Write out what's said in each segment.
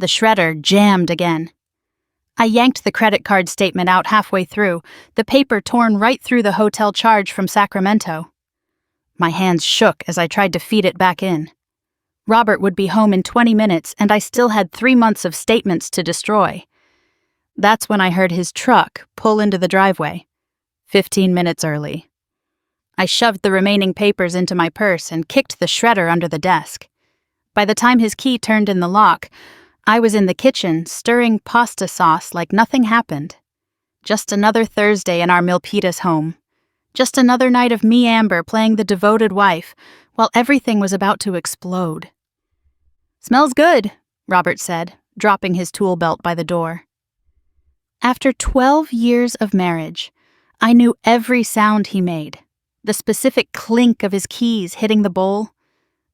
The shredder jammed again. I yanked the credit card statement out halfway through, the paper torn right through the hotel charge from Sacramento. My hands shook as I tried to feed it back in. Robert would be home in 20 minutes, and I still had 3 months of statements to destroy. That's when I heard his truck pull into the driveway, 15 minutes early. I shoved the remaining papers into my purse and kicked the shredder under the desk. By the time his key turned in the lock, I was in the kitchen stirring pasta sauce like nothing happened. Just another Thursday in our Milpitas home. Just another night of me, Amber, playing the devoted wife, while everything was about to explode. "Smells good," Robert said, dropping his tool belt by the door. After 12 years of marriage, I knew every sound he made. The specific clink of his keys hitting the bowl.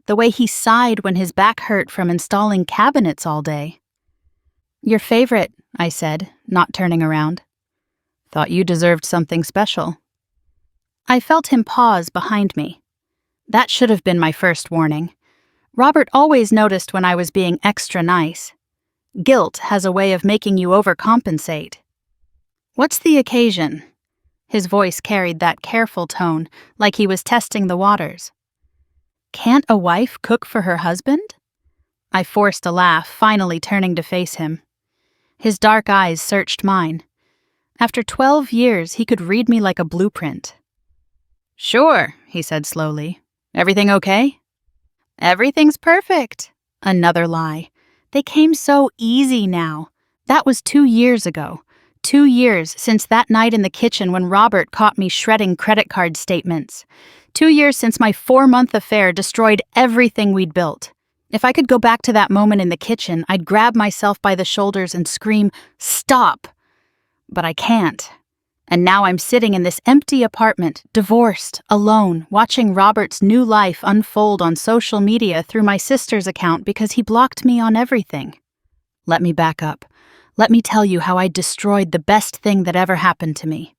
The way he sighed when his back hurt from installing cabinets all day. "Your favorite," I said, not turning around. "Thought you deserved something special." I felt him pause behind me. That should have been my first warning. Robert always noticed when I was being extra nice. Guilt has a way of making you overcompensate. "What's the occasion?" His voice carried that careful tone, like he was testing the waters. "Can't a wife cook for her husband?" I forced a laugh, finally turning to face him. His dark eyes searched mine. After 12 years, he could read me like a blueprint. "Sure," he said slowly. "Everything okay?" "Everything's perfect." Another lie. They came so easy now. That was 2 years ago. 2 years since that night in the kitchen when Robert caught me shredding credit card statements. 2 years since my 4-month affair destroyed everything we'd built. If I could go back to that moment in the kitchen, I'd grab myself by the shoulders and scream, "Stop!" But I can't. And now I'm sitting in this empty apartment, divorced, alone, watching Robert's new life unfold on social media through my sister's account because he blocked me on everything. Let me back up. Let me tell you how I destroyed the best thing that ever happened to me.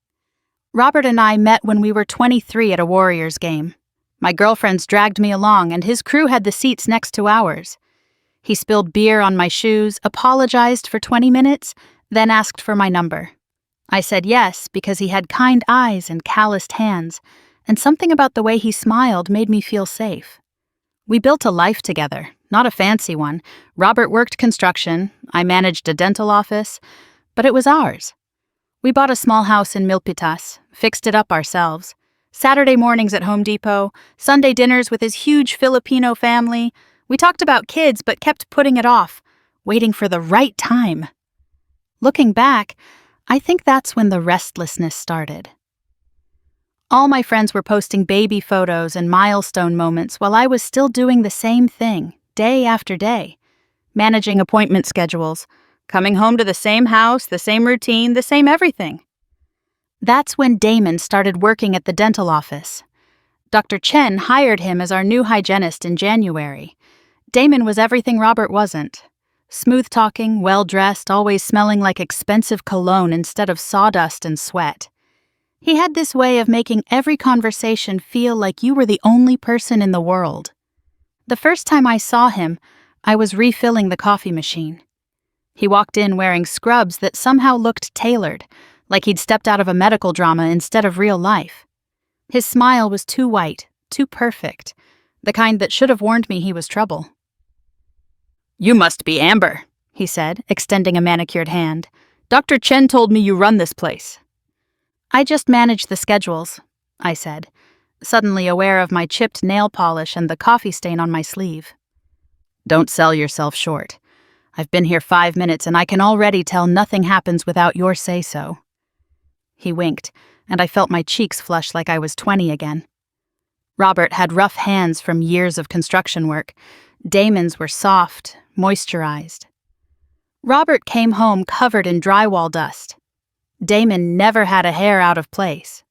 Robert and I met when we were 23 at a Warriors game. My girlfriends dragged me along, and his crew had the seats next to ours. He spilled beer on my shoes, apologized for 20 minutes, then asked for my number. I said yes because he had kind eyes and calloused hands, and something about the way he smiled made me feel safe. We built a life together, not a fancy one. Robert worked construction, I managed a dental office, but it was ours. We bought a small house in Milpitas, fixed it up ourselves. Saturday mornings at Home Depot, Sunday dinners with his huge Filipino family. We talked about kids but kept putting it off, waiting for the right time. Looking back, I think that's when the restlessness started. All my friends were posting baby photos and milestone moments while I was still doing the same thing, day after day. Managing appointment schedules, coming home to the same house, the same routine, the same everything. That's when Damon started working at the dental office. Dr. Chen hired him as our new hygienist in January. Damon was everything Robert wasn't. Smooth-talking, well-dressed, always smelling like expensive cologne instead of sawdust and sweat. He had this way of making every conversation feel like you were the only person in the world. The first time I saw him, I was refilling the coffee machine. He walked in wearing scrubs that somehow looked tailored, like he'd stepped out of a medical drama instead of real life. His smile was too white, too perfect, the kind that should have warned me he was trouble. "You must be Amber," he said, extending a manicured hand. "Dr. Chen told me you run this place." "I just manage the schedules," I said, suddenly aware of my chipped nail polish and the coffee stain on my sleeve. "Don't sell yourself short. I've been here 5 minutes and I can already tell nothing happens without your say-so." He winked, and I felt my cheeks flush like I was 20 again. Robert had rough hands from years of construction work. Damon's were soft, moisturized. Robert came home covered in drywall dust. Damon never had a hair out of place.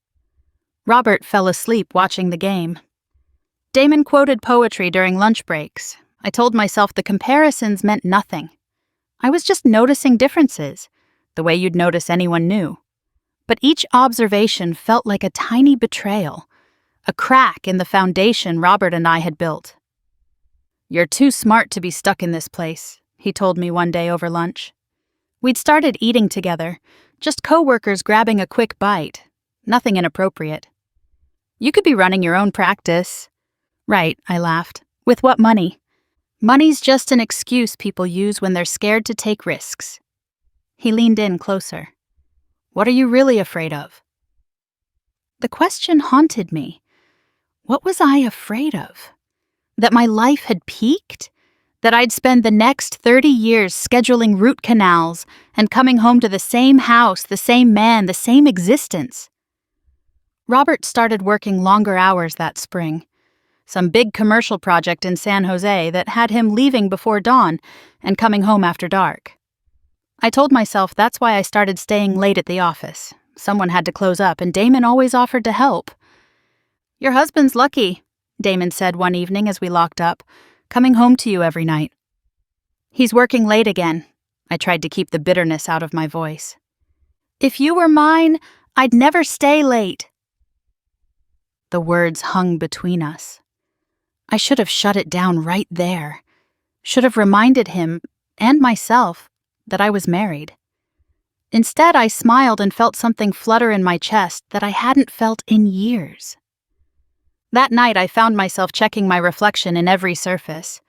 Robert fell asleep watching the game. Damon quoted poetry during lunch breaks. I told myself the comparisons meant nothing. I was just noticing differences, the way you'd notice anyone new. But each observation felt like a tiny betrayal, a crack in the foundation Robert and I had built. "You're too smart to be stuck in this place," he told me one day over lunch. We'd started eating together, just coworkers grabbing a quick bite, nothing inappropriate. You could be running your own practice. Right, I laughed. With what money? Money's just an excuse people use when they're scared to take risks. He leaned in closer. What are you really afraid of? The question haunted me. What was I afraid of? That my life had peaked? That I'd spend the next 30 years scheduling root canals and coming home to the same house, the same man, the same existence? Robert started working longer hours that spring. Some big commercial project in San Jose that had him leaving before dawn and coming home after dark. I told myself that's why I started staying late at the office. Someone had to close up, and Damon always offered to help. Your husband's lucky, Damon said one evening as we locked up, coming home to you every night. He's working late again. I tried to keep the bitterness out of my voice. If you were mine, I'd never stay late. The words hung between us. I should have shut it down right there. Should have reminded him, and myself, that I was married. Instead, I smiled and felt something flutter in my chest that I hadn't felt in years. That night, I found myself checking my reflection in every surface.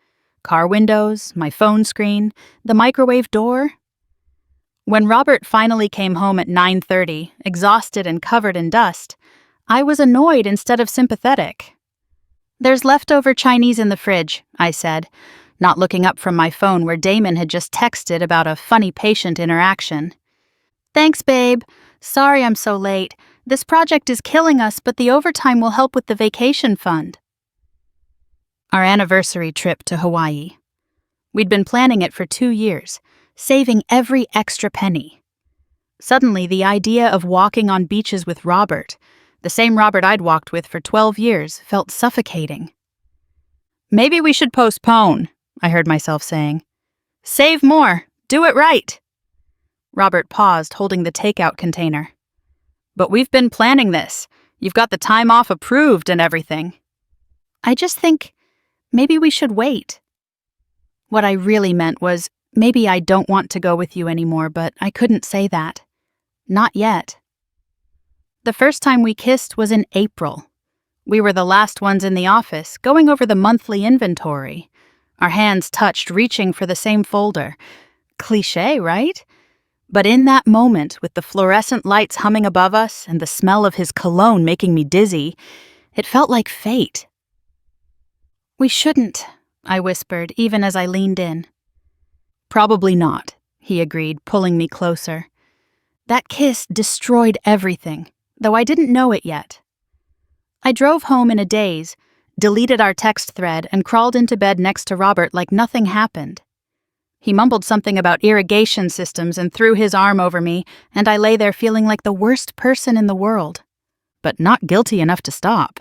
Car windows, my phone screen, the microwave door. When Robert finally came home at 9:30, exhausted and covered in dust, I was annoyed instead of sympathetic. There's leftover Chinese in the fridge, I said, not looking up from my phone where Damon had just texted about a funny patient interaction. Thanks, babe. Sorry I'm so late. This project is killing us, but the overtime will help with the vacation fund. Our anniversary trip to Hawaii. We'd been planning it for 2 years, saving every extra penny. Suddenly, the idea of walking on beaches with Robert, the same Robert I'd walked with for 12 years, felt suffocating. Maybe we should postpone, I heard myself saying. Save more. Do it right. Robert paused, holding the takeout container. But we've been planning this. You've got the time off approved and everything. I just think maybe we should wait. What I really meant was maybe I don't want to go with you anymore, but I couldn't say that. Not yet. The first time we kissed was in April. We were the last ones in the office, going over the monthly inventory. Our hands touched, reaching for the same folder. Cliché, right? But in that moment, with the fluorescent lights humming above us and the smell of his cologne making me dizzy, it felt like fate. We shouldn't, I whispered, even as I leaned in. Probably not, he agreed, pulling me closer. That kiss destroyed everything, though I didn't know it yet. I drove home in a daze, deleted our text thread, and crawled into bed next to Robert like nothing happened. He mumbled something about irrigation systems and threw his arm over me, and I lay there feeling like the worst person in the world, but not guilty enough to stop.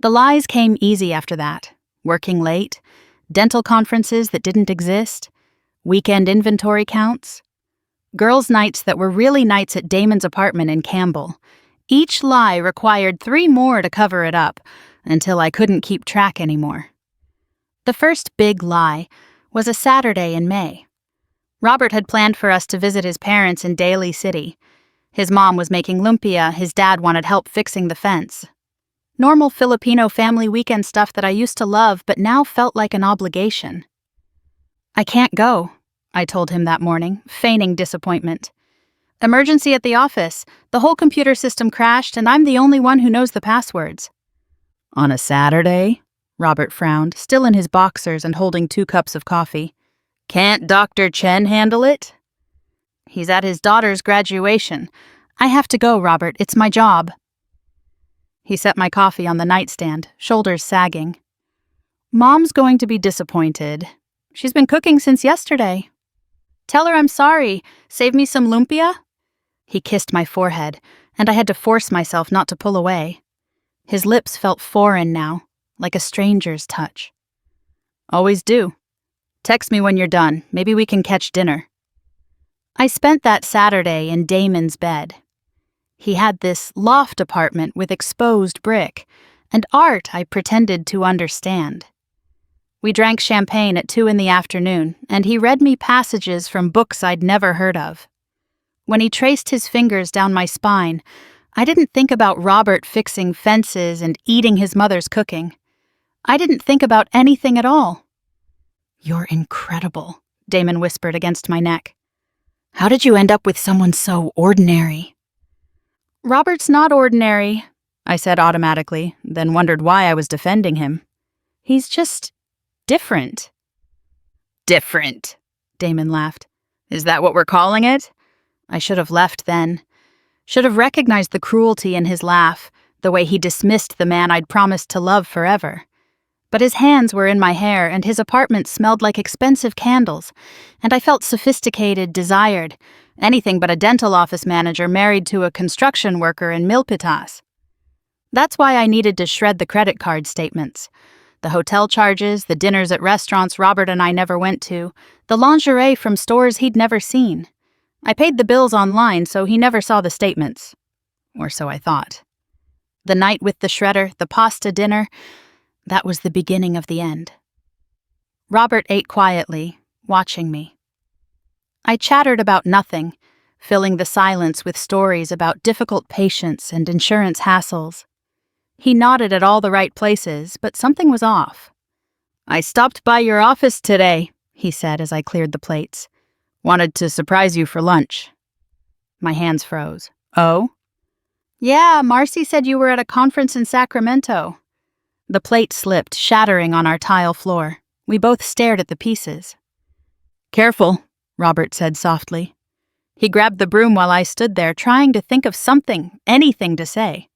The lies came easy after that. Working late, dental conferences that didn't exist, weekend inventory counts, girls' nights that were really nights at Damon's apartment in Campbell. Each lie required 3 more to cover it up, until I couldn't keep track anymore. The first big lie was a Saturday in May. Robert had planned for us to visit his parents in Daly City. His mom was making lumpia, his dad wanted help fixing the fence. Normal Filipino family weekend stuff that I used to love but now felt like an obligation. I can't go, I told him that morning, feigning disappointment. Emergency at the office. The whole computer system crashed and I'm the only one who knows the passwords. On a Saturday? Robert frowned, still in his boxers and holding 2 cups of coffee. Can't Dr. Chen handle it? He's at his daughter's graduation. I have to go, Robert. It's my job. He set my coffee on the nightstand, shoulders sagging. Mom's going to be disappointed. She's been cooking since yesterday. Tell her I'm sorry. Save me some lumpia? He kissed my forehead, and I had to force myself not to pull away. His lips felt foreign now, like a stranger's touch. Always do. Text me when you're done. Maybe we can catch dinner. I spent that Saturday in Damon's bed. He had this loft apartment with exposed brick, and art I pretended to understand. We drank champagne at 2 in the afternoon, and he read me passages from books I'd never heard of. When he traced his fingers down my spine, I didn't think about Robert fixing fences and eating his mother's cooking. I didn't think about anything at all. "You're incredible," Damon whispered against my neck. "How did you end up with someone so ordinary?" "Robert's not ordinary," I said automatically, then wondered why I was defending him. "He's just different." "Different," Damon laughed. "Is that what we're calling it?" I should have left then. Should have recognized the cruelty in his laugh, the way he dismissed the man I'd promised to love forever. But his hands were in my hair, and his apartment smelled like expensive candles, and I felt sophisticated, desired, anything but a dental office manager married to a construction worker in Milpitas. That's why I needed to shred the credit card statements. The hotel charges, the dinners at restaurants Robert and I never went to, the lingerie from stores he'd never seen. I paid the bills online, so he never saw the statements. Or so I thought. The night with the shredder, the pasta dinner, that was the beginning of the end. Robert ate quietly, watching me. I chattered about nothing, filling the silence with stories about difficult patients and insurance hassles. He nodded at all the right places, but something was off. "I stopped by your office today," he said as I cleared the plates. "Wanted to surprise you for lunch." My hands froze. "Oh?" "Yeah, Marcy said you were at a conference in Sacramento." The plate slipped, shattering on our tile floor. We both stared at the pieces. "Careful," Robert said softly. He grabbed the broom while I stood there, trying to think of something, anything to say.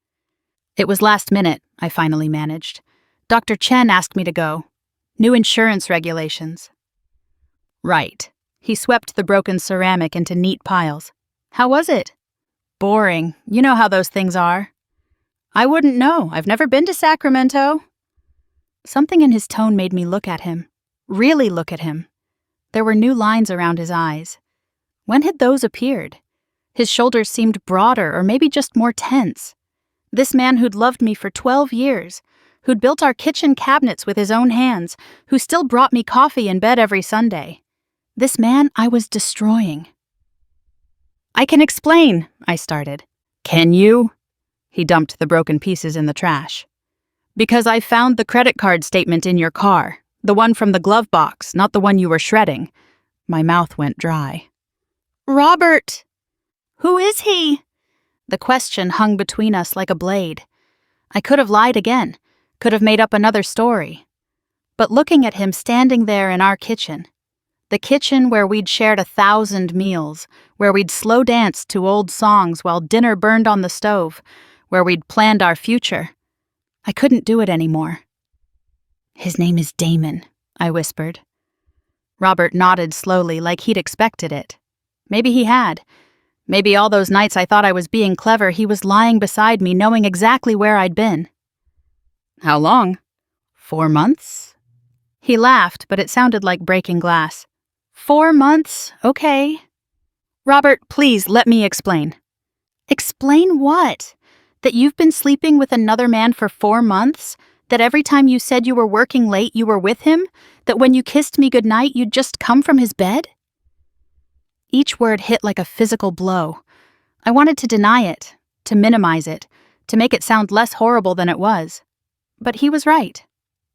It was last minute, I finally managed. Dr. Chen asked me to go. New insurance regulations. Right. He swept the broken ceramic into neat piles. "How was it?" "Boring. You know how those things are." "I wouldn't know. I've never been to Sacramento." Something in his tone made me look at him. Really look at him. There were new lines around his eyes. When had those appeared? His shoulders seemed broader, or maybe just more tense. This man who'd loved me for 12 years, who'd built our kitchen cabinets with his own hands, who still brought me coffee in bed every Sunday. This man I was destroying. "I can explain," I started. "Can you?" He dumped the broken pieces in the trash. "Because I found the credit card statement in your car, the one from the glove box, not the one you were shredding." My mouth went dry. "Robert! Who is he?" The question hung between us like a blade. I could have lied again, could have made up another story. But looking at him standing there in our kitchen, the kitchen where we'd shared 1,000 meals, where we'd slow danced to old songs while dinner burned on the stove, where we'd planned our future, I couldn't do it anymore. "His name is Damon," I whispered. Robert nodded slowly like he'd expected it. Maybe he had. Maybe all those nights I thought I was being clever, he was lying beside me, knowing exactly where I'd been. "How long?" 4 months? He laughed, but it sounded like breaking glass. 4 months? Okay. "Robert, please let me explain." "Explain what? That you've been sleeping with another man for 4 months? That every time you said you were working late, you were with him? That when you kissed me goodnight, you'd just come from his bed?" Each word hit like a physical blow. I wanted to deny it, to minimize it, to make it sound less horrible than it was. But he was right.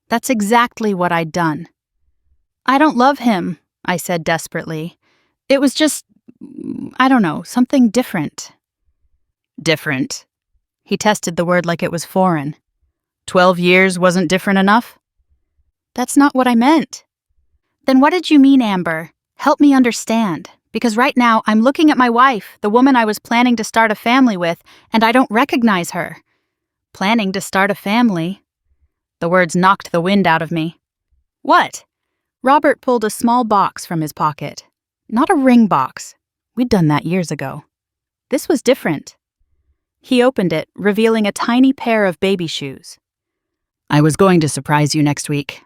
That's exactly what I'd done. "I don't love him," I said desperately. "It was just, I don't know, something different." "Different?" He tested the word like it was foreign. 12 years wasn't different enough? "That's not what I meant." "Then what did you mean, Amber? Help me understand. Because right now I'm looking at my wife, the woman I was planning to start a family with, and I don't recognize her." "Planning to start a family?" The words knocked the wind out of me. "What?" Robert pulled a small box from his pocket. Not a ring box. We'd done that years ago. This was different. He opened it, revealing a tiny pair of baby shoes. "I was going to surprise you next week.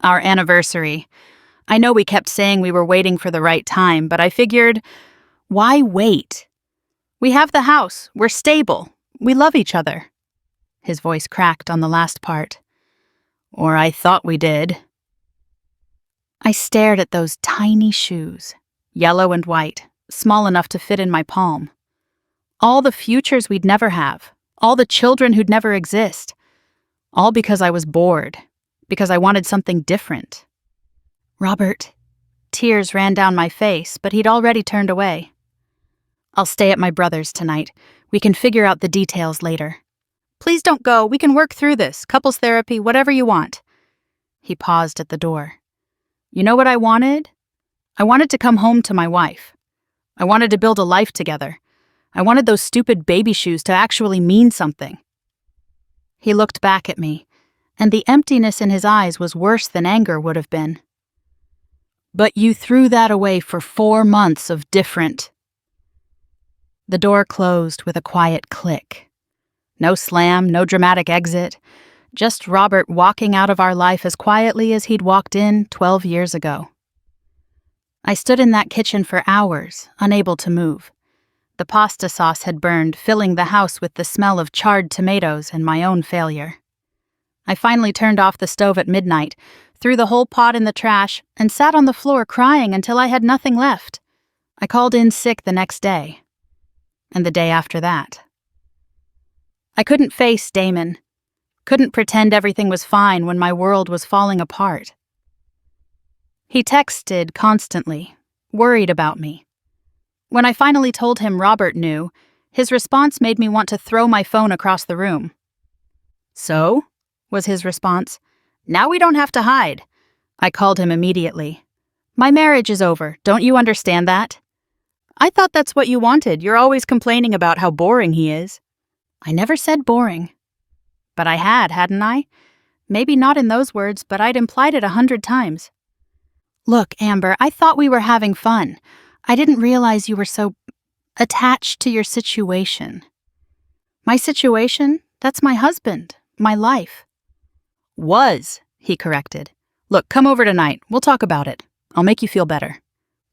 Our anniversary. I know we kept saying we were waiting for the right time, but I figured, why wait? We have the house. We're stable. We love each other." His voice cracked on the last part. "Or I thought we did." I stared at those tiny shoes, yellow and white, small enough to fit in my palm. All the futures we'd never have, all the children who'd never exist. All because I was bored, because I wanted something different. Robert. Tears ran down my face, but he'd already turned away. I'll stay at my brother's tonight. We can figure out the details later. Please don't go. We can work through this. Couples therapy, whatever you want. He paused at the door. You know what I wanted? I wanted to come home to my wife. I wanted to build a life together. I wanted those stupid baby shoes to actually mean something. He looked back at me, and the emptiness in his eyes was worse than anger would have been. But you threw that away for 4 months of different. The door closed with a quiet click. No slam, no dramatic exit, just Robert walking out of our life as quietly as he'd walked in 12 years ago. I stood in that kitchen for hours, unable to move. The pasta sauce had burned, filling the house with the smell of charred tomatoes and my own failure. I finally turned off the stove at midnight, threw the whole pot in the trash, and sat on the floor crying until I had nothing left. I called in sick the next day, and the day after that. I couldn't face Damon, couldn't pretend everything was fine when my world was falling apart. He texted constantly, worried about me. When I finally told him Robert knew, his response made me want to throw my phone across the room. So, was his response, now we don't have to hide. I called him immediately. My marriage is over, don't you understand that? I thought that's what you wanted, you're always complaining about how boring he is. I never said boring. But I hadn't I? Maybe not in those words, but I'd implied it 100 times. Look, Amber, I thought we were having fun. I didn't realize you were so attached to your situation. My situation? That's my husband, my life. Was, he corrected. Look, come over tonight. We'll talk about it. I'll make you feel better.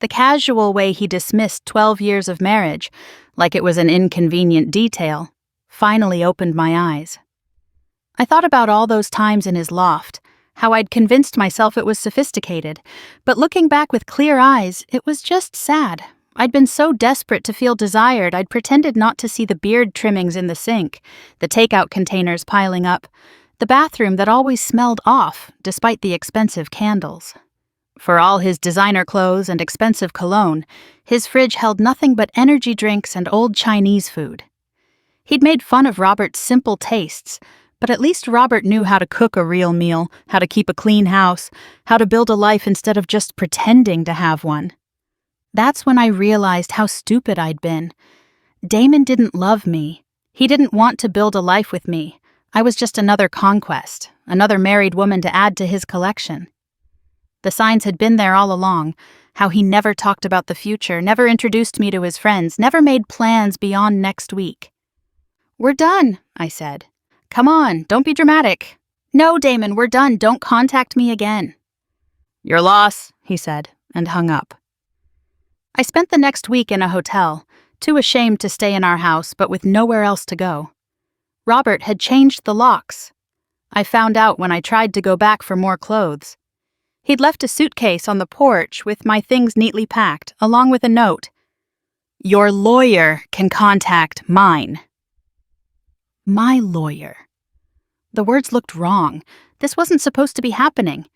The casual way he dismissed 12 years of marriage, like it was an inconvenient detail, finally opened my eyes. I thought about all those times in his loft, how I'd convinced myself it was sophisticated, but looking back with clear eyes, it was just sad. I'd been so desperate to feel desired, I'd pretended not to see the beard trimmings in the sink, the takeout containers piling up, the bathroom that always smelled off, despite the expensive candles. For all his designer clothes and expensive cologne, his fridge held nothing but energy drinks and old Chinese food. He'd made fun of Robert's simple tastes, but at least Robert knew how to cook a real meal, how to keep a clean house, how to build a life instead of just pretending to have one. That's when I realized how stupid I'd been. Damon didn't love me. He didn't want to build a life with me. I was just another conquest, another married woman to add to his collection. The signs had been there all along, how he never talked about the future, never introduced me to his friends, never made plans beyond next week. We're done, I said. Come on, don't be dramatic. No, Damon, we're done. Don't contact me again. Your loss, he said, and hung up. I spent the next week in a hotel, too ashamed to stay in our house, but with nowhere else to go. Robert had changed the locks. I found out when I tried to go back for more clothes. He'd left a suitcase on the porch with my things neatly packed, along with a note. Your lawyer can contact mine. My lawyer. The words looked wrong. This wasn't supposed to be happening.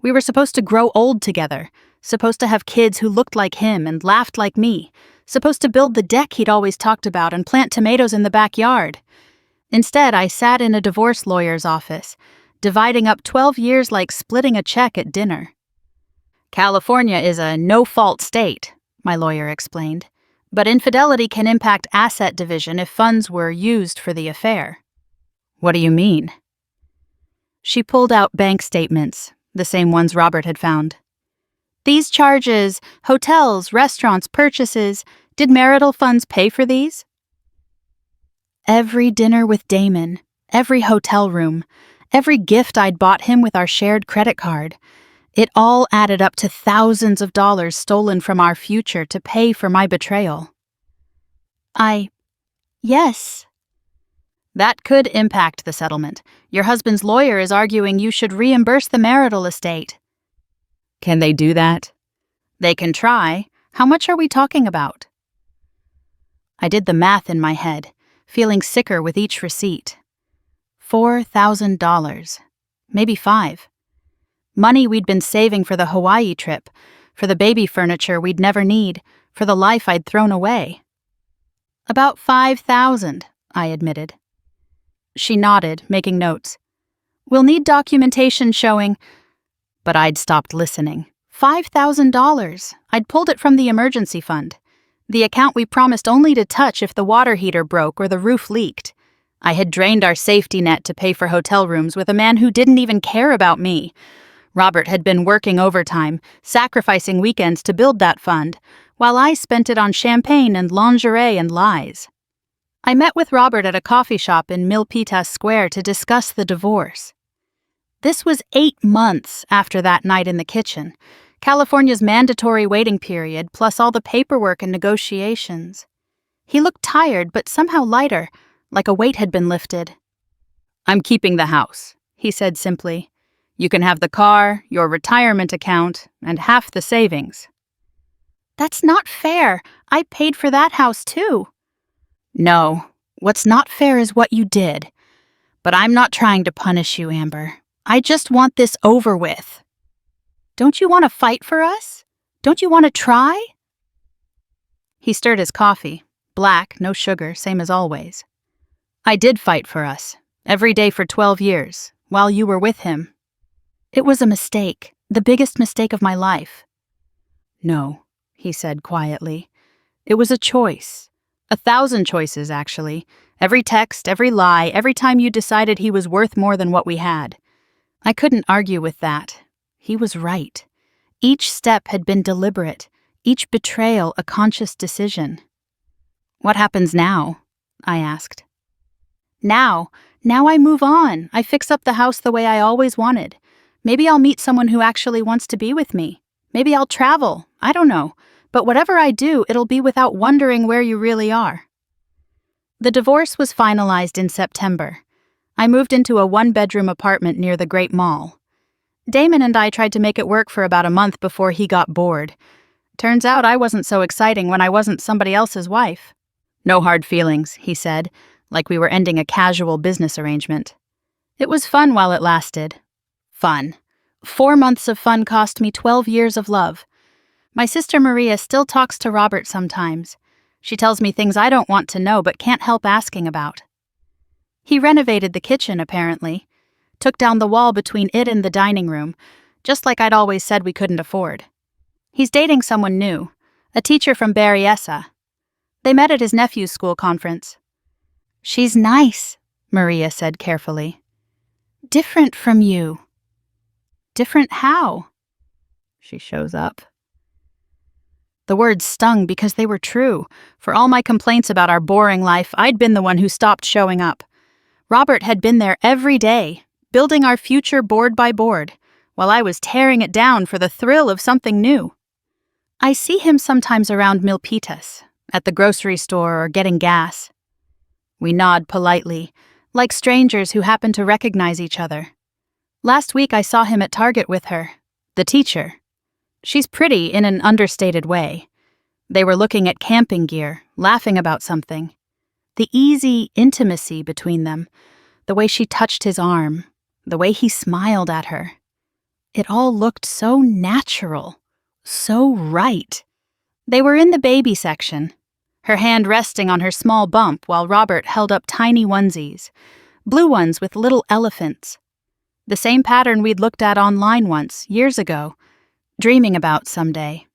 We were supposed to grow old together, supposed to have kids who looked like him and laughed like me, supposed to build the deck he'd always talked about and plant tomatoes in the backyard. Instead, I sat in a divorce lawyer's office, dividing up 12 years like splitting a check at dinner. California is a no-fault state, my lawyer explained, but infidelity can impact asset division if funds were used for the affair. What do you mean? She pulled out bank statements, the same ones Robert had found. These charges, hotels, restaurants, purchases, did marital funds pay for these? Every dinner with Damon, every hotel room, every gift I'd bought him with our shared credit card, it all added up to thousands of dollars stolen from our future to pay for my betrayal. Yes. That could impact the settlement. Your husband's lawyer is arguing you should reimburse the marital estate. Can they do that? They can try. How much are we talking about? I did the math in my head, feeling sicker with each receipt. $4,000. Maybe $5,000. Money we'd been saving for the Hawaii trip, for the baby furniture we'd never need, for the life I'd thrown away. About $5,000, I admitted. She nodded, making notes. We'll need documentation showing... But I'd stopped listening. $5,000. I'd pulled it from the emergency fund. The account we promised only to touch if the water heater broke or the roof leaked. I had drained our safety net to pay for hotel rooms with a man who didn't even care about me. Robert had been working overtime, sacrificing weekends to build that fund, while I spent it on champagne and lingerie and lies. I met with Robert at a coffee shop in Milpitas Square to discuss the divorce. This was 8 months after that night in the kitchen, California's mandatory waiting period, plus all the paperwork and negotiations. He looked tired, but somehow lighter, like a weight had been lifted. I'm keeping the house, he said simply. You can have the car, your retirement account, and half the savings. That's not fair. I paid for that house too. No, what's not fair is what you did. But I'm not trying to punish you, Amber. I just want this over with. Don't you want to fight for us? Don't you want to try? He stirred his coffee. Black, no sugar, same as always. I did fight for us, every day for 12 years, while you were with him. It was a mistake, the biggest mistake of my life. No, he said quietly. It was a choice. 1,000 choices, actually. Every text, every lie, every time you decided he was worth more than what we had. I couldn't argue with that. He was right. Each step had been deliberate, each betrayal a conscious decision. What happens now? I asked. Now I move on. I fix up the house the way I always wanted. Maybe I'll meet someone who actually wants to be with me. Maybe I'll travel. I don't know. But whatever I do, it'll be without wondering where you really are. The divorce was finalized in September. I moved into a 1-bedroom apartment near the Great Mall. Damon and I tried to make it work for about a month before he got bored. Turns out I wasn't so exciting when I wasn't somebody else's wife. No hard feelings, he said, like we were ending a casual business arrangement. It was fun while it lasted. Fun. 4 months of fun cost me 12 years of love. My sister Maria still talks to Robert sometimes. She tells me things I don't want to know but can't help asking about. He renovated the kitchen, apparently. Took down the wall between it and the dining room, just like I'd always said we couldn't afford. He's dating someone new, a teacher from Berryessa. They met at his nephew's school conference. She's nice, Maria said carefully. Different from you. Different how? She shows up. The words stung because they were true. For all my complaints about our boring life, I'd been the one who stopped showing up. Robert had been there every day, building our future board by board, while I was tearing it down for the thrill of something new. I see him sometimes around Milpitas, at the grocery store or getting gas. We nod politely, like strangers who happen to recognize each other. Last week I saw him at Target with her, the teacher. She's pretty in an understated way. They were looking at camping gear, laughing about something. The easy intimacy between them, the way she touched his arm, the way he smiled at her. It all looked so natural, so right. They were in the baby section, her hand resting on her small bump while Robert held up tiny onesies, blue ones with little elephants. The same pattern we'd looked at online once, years ago, dreaming about someday.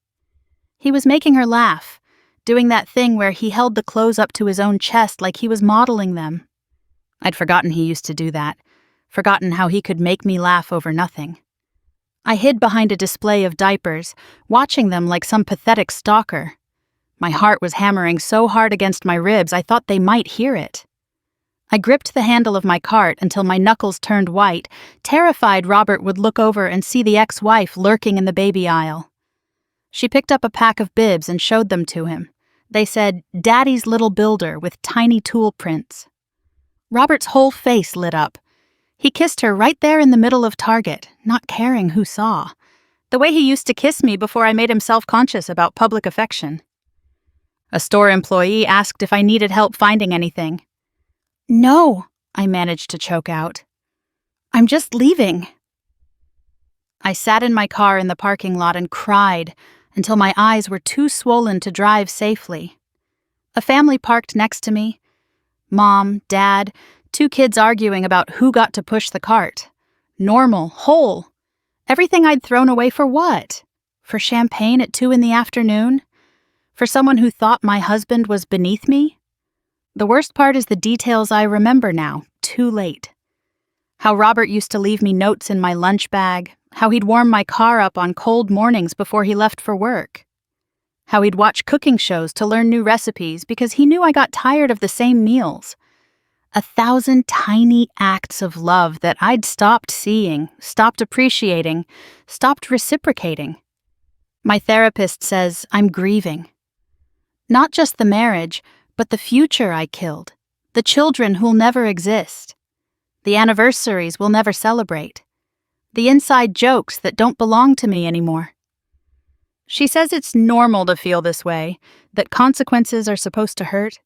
He was making her laugh, doing that thing where he held the clothes up to his own chest like he was modeling them. I'd forgotten he used to do that, forgotten how he could make me laugh over nothing. I hid behind a display of diapers, watching them like some pathetic stalker. My heart was hammering so hard against my ribs I thought they might hear it. I gripped the handle of my cart until my knuckles turned white, terrified Robert would look over and see the ex-wife lurking in the baby aisle. She picked up a pack of bibs and showed them to him. They said, "Daddy's Little Builder," with tiny tool prints. Robert's whole face lit up. He kissed her right there in the middle of Target, not caring who saw. The way he used to kiss me before I made him self-conscious about public affection. A store employee asked if I needed help finding anything. "No," I managed to choke out. "I'm just leaving." I sat in my car in the parking lot and cried until my eyes were too swollen to drive safely. A family parked next to me. Mom, Dad, 2 kids arguing about who got to push the cart. Normal, whole. Everything I'd thrown away for what? For champagne at 2 in the afternoon? For someone who thought my husband was beneath me? The worst part is the details I remember now, too late. How Robert used to leave me notes in my lunch bag, how he'd warm my car up on cold mornings before he left for work. How he'd watch cooking shows to learn new recipes because he knew I got tired of the same meals. 1,000 tiny acts of love that I'd stopped seeing, stopped appreciating, stopped reciprocating. My therapist says I'm grieving. Not just the marriage, but the future I killed, the children who'll never exist, the anniversaries we'll never celebrate, the inside jokes that don't belong to me anymore. She says it's normal to feel this way, that consequences are supposed to hurt.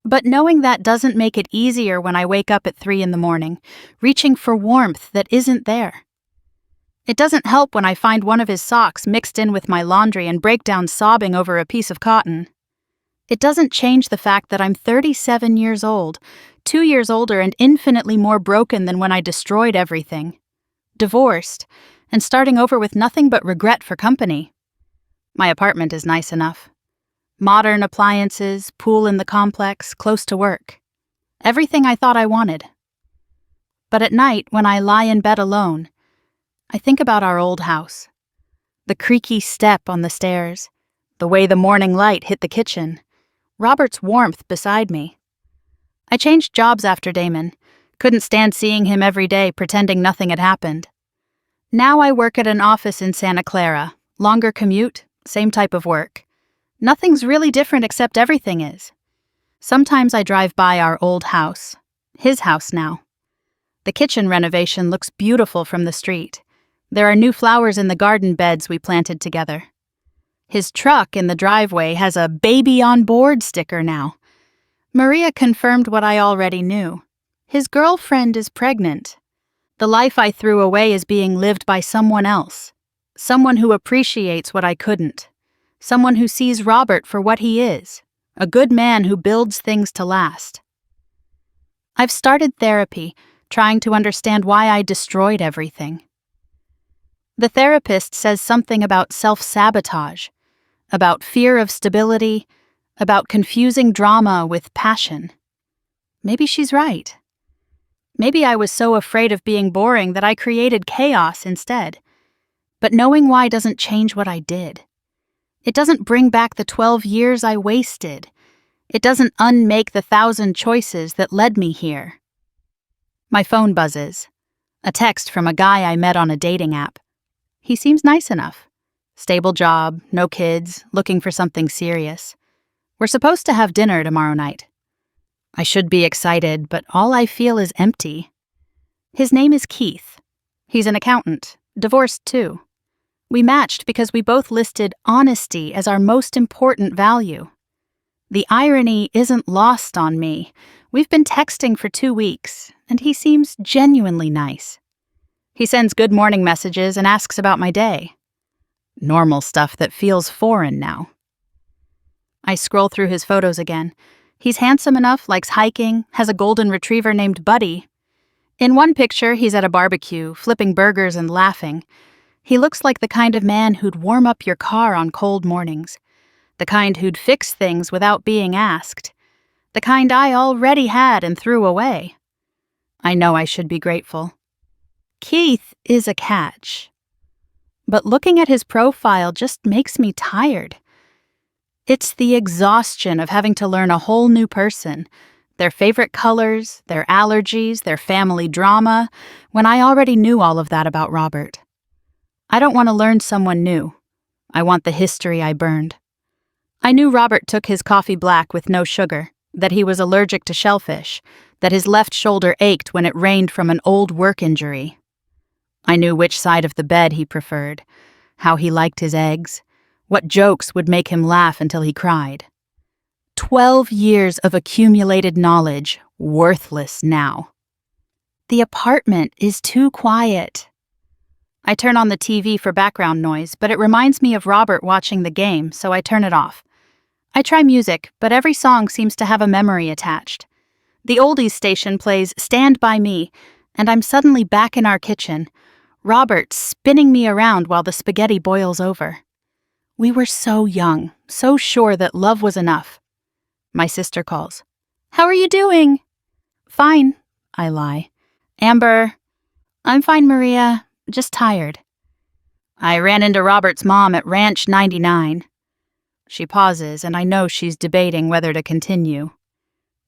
But knowing that doesn't make it easier when I wake up at 3 in the morning, reaching for warmth that isn't there. It doesn't help when I find one of his socks mixed in with my laundry and break down sobbing over a piece of cotton. It doesn't change the fact that I'm 37 years old, 2 years older and infinitely more broken than when I destroyed everything. Divorced, and starting over with nothing but regret for company. My apartment is nice enough. Modern appliances, pool in the complex, close to work. Everything I thought I wanted. But at night, when I lie in bed alone, I think about our old house. The creaky step on the stairs, the way the morning light hit the kitchen, Robert's warmth beside me. I changed jobs after Damon. Couldn't stand seeing him every day pretending nothing had happened. Now I work at an office in Santa Clara. Longer commute, same type of work. Nothing's really different except everything is. Sometimes I drive by our old house. His house now. The kitchen renovation looks beautiful from the street. There are new flowers in the garden beds we planted together. His truck in the driveway has a "baby on board" sticker now. Maria confirmed what I already knew. His girlfriend is pregnant. The life I threw away is being lived by someone else. Someone who appreciates what I couldn't. Someone who sees Robert for what he is. A good man who builds things to last. I've started therapy, trying to understand why I destroyed everything. The therapist says something about self-sabotage, about fear of stability, about confusing drama with passion. Maybe she's right. Maybe I was so afraid of being boring that I created chaos instead. But knowing why doesn't change what I did. It doesn't bring back the 12 years I wasted. It doesn't unmake the 1,000 choices that led me here. My phone buzzes. A text from a guy I met on a dating app. He seems nice enough. Stable job, no kids, looking for something serious. We're supposed to have dinner tomorrow night. I should be excited, but all I feel is empty. His name is Keith. He's an accountant, divorced too. We matched because we both listed honesty as our most important value. The irony isn't lost on me. We've been texting for 2 weeks, and he seems genuinely nice. He sends good morning messages and asks about my day. Normal stuff that feels foreign now. I scroll through his photos again. He's handsome enough, likes hiking, has a golden retriever named Buddy. In one picture, he's at a barbecue, flipping burgers and laughing. He looks like the kind of man who'd warm up your car on cold mornings. The kind who'd fix things without being asked. The kind I already had and threw away. I know I should be grateful. Keith is a catch. But looking at his profile just makes me tired. It's the exhaustion of having to learn a whole new person, their favorite colors, their allergies, their family drama, when I already knew all of that about Robert. I don't want to learn someone new. I want the history I burned. I knew Robert took his coffee black with no sugar, that he was allergic to shellfish, that his left shoulder ached when it rained from an old work injury. I knew which side of the bed he preferred. how he liked his eggs, what jokes would make him laugh until he cried. 12 years of accumulated knowledge, worthless now. The apartment is too quiet. I turn on the TV for background noise, but it reminds me of Robert watching the game, so I turn it off. I try music, but every song seems to have a memory attached. The oldies station plays Stand By Me, and I'm suddenly back in our kitchen, Robert spinning me around while the spaghetti boils over. We were so young, so sure that love was enough. My sister calls. "How are you doing?" "Fine," I lie. "Amber." "I'm fine, Maria. Just tired." "I ran into Robert's mom at Ranch 99. She pauses, and I know she's debating whether to continue.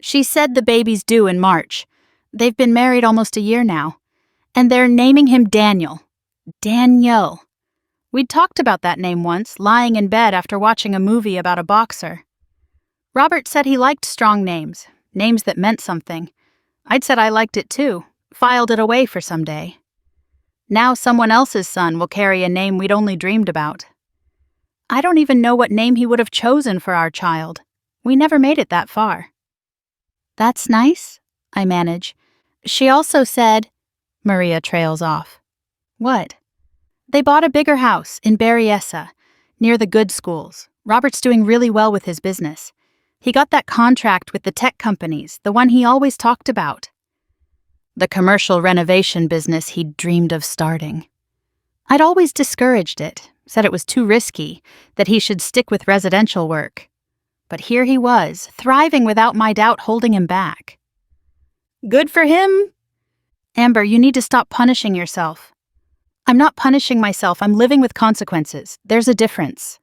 "She said the baby's due in March. They've been married almost a year now. And they're naming him Daniel. Daniel. We'd talked about that name once, lying in bed after watching a movie about a boxer. Robert said he liked strong names, names that meant something. I'd said I liked it too, filed it away for someday. Now someone else's son will carry a name we'd only dreamed about. I don't even know what name he would have chosen for our child. We never made it that far." "That's nice," I manage. "She also said—" Maria trails off. "What?" "They bought a bigger house in Berryessa, near the good schools. Robert's doing really well with his business. He got that contract with the tech companies, the one he always talked about. The commercial renovation business he'd dreamed of starting. I'd always discouraged it, said it was too risky, that he should stick with residential work. But here he was, thriving without my doubt holding him back. Good for him. Amber, you need to stop punishing yourself. I'm not punishing myself, I'm living with consequences. There's a difference.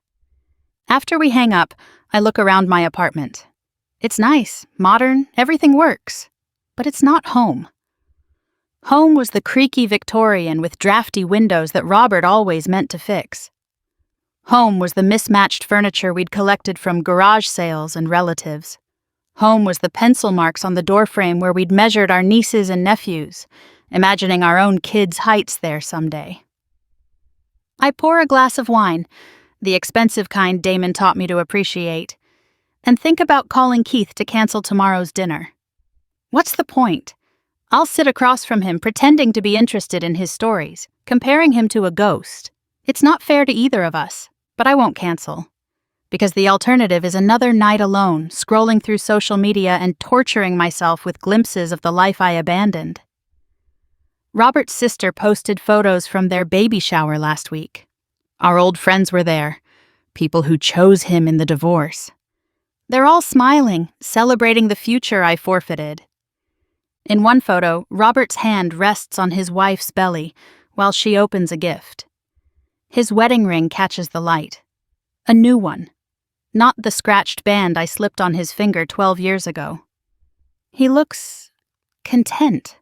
After we hang up, I look around my apartment. It's nice, modern, everything works. But it's not home. Home was the creaky Victorian with drafty windows that Robert always meant to fix. Home was the mismatched furniture we'd collected from garage sales and relatives. Home was the pencil marks on the doorframe where we'd measured our nieces and nephews, imagining our own kids' heights there someday. I pour a glass of wine, the expensive kind Damon taught me to appreciate, and think about calling Keith to cancel tomorrow's dinner. What's the point? I'll sit across from him pretending to be interested in his stories, comparing him to a ghost. It's not fair to either of us, but I won't cancel. Because the alternative is another night alone, scrolling through social media and torturing myself with glimpses of the life I abandoned. Robert's sister posted photos from their baby shower last week. Our old friends were there, people who chose him in the divorce. They're all smiling, celebrating the future I forfeited. In one photo, Robert's hand rests on his wife's belly while she opens a gift. His wedding ring catches the light. A new one. Not the scratched band I slipped on his finger 12 years ago. He looks content.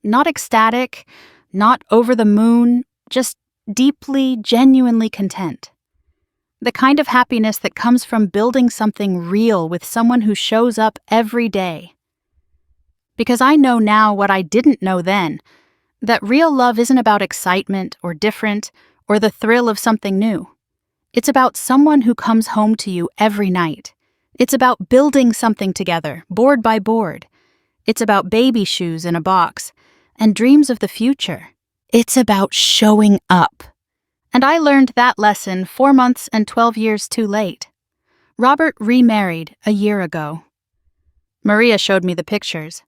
Not ecstatic, not over the moon, just deeply, genuinely content. The kind of happiness that comes from building something real with someone who shows up every day. Because I know now what I didn't know then, that real love isn't about excitement or different or the thrill of something new. It's about someone who comes home to you every night. It's about building something together, board by board. It's about baby shoes in a box and dreams of the future. It's about showing up. And I learned that lesson 4 months and 12 years too late. Robert remarried a year ago. Maria showed me the pictures.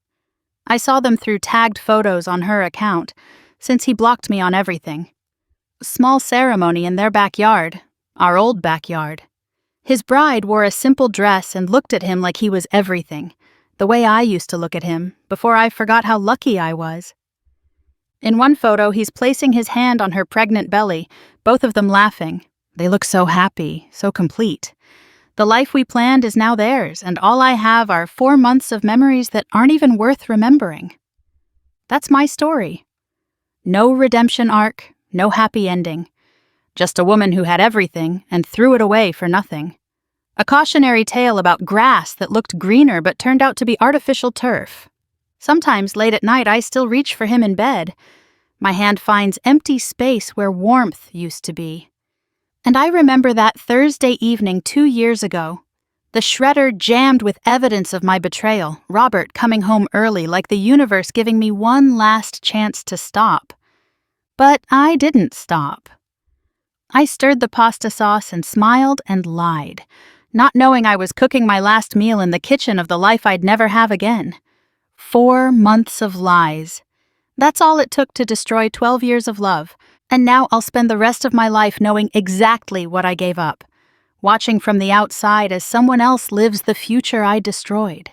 I saw them through tagged photos on her account, since he blocked me on everything. Small ceremony in their backyard, our old backyard. His bride wore a simple dress and looked at him like he was everything, the way I used to look at him, before I forgot how lucky I was. In one photo, he's placing his hand on her pregnant belly, both of them laughing. They look so happy, so complete. The life we planned is now theirs, and all I have are 4 months of memories that aren't even worth remembering. That's my story. No redemption arc, no happy ending. Just a woman who had everything and threw it away for nothing. A cautionary tale about grass that looked greener but turned out to be artificial turf. Sometimes late at night I still reach for him in bed, My hand finds empty space where warmth used to be. And I remember that Thursday evening 2 years ago. The shredder jammed with evidence of my betrayal, Robert coming home early like the universe giving me one last chance to stop. But I didn't stop. I stirred the pasta sauce and smiled and lied, not knowing I was cooking my last meal in the kitchen of the life I'd never have again. 4 months of lies. That's all it took to destroy 12 years of love, and now I'll spend the rest of my life knowing exactly what I gave up, watching from the outside as someone else lives the future I destroyed.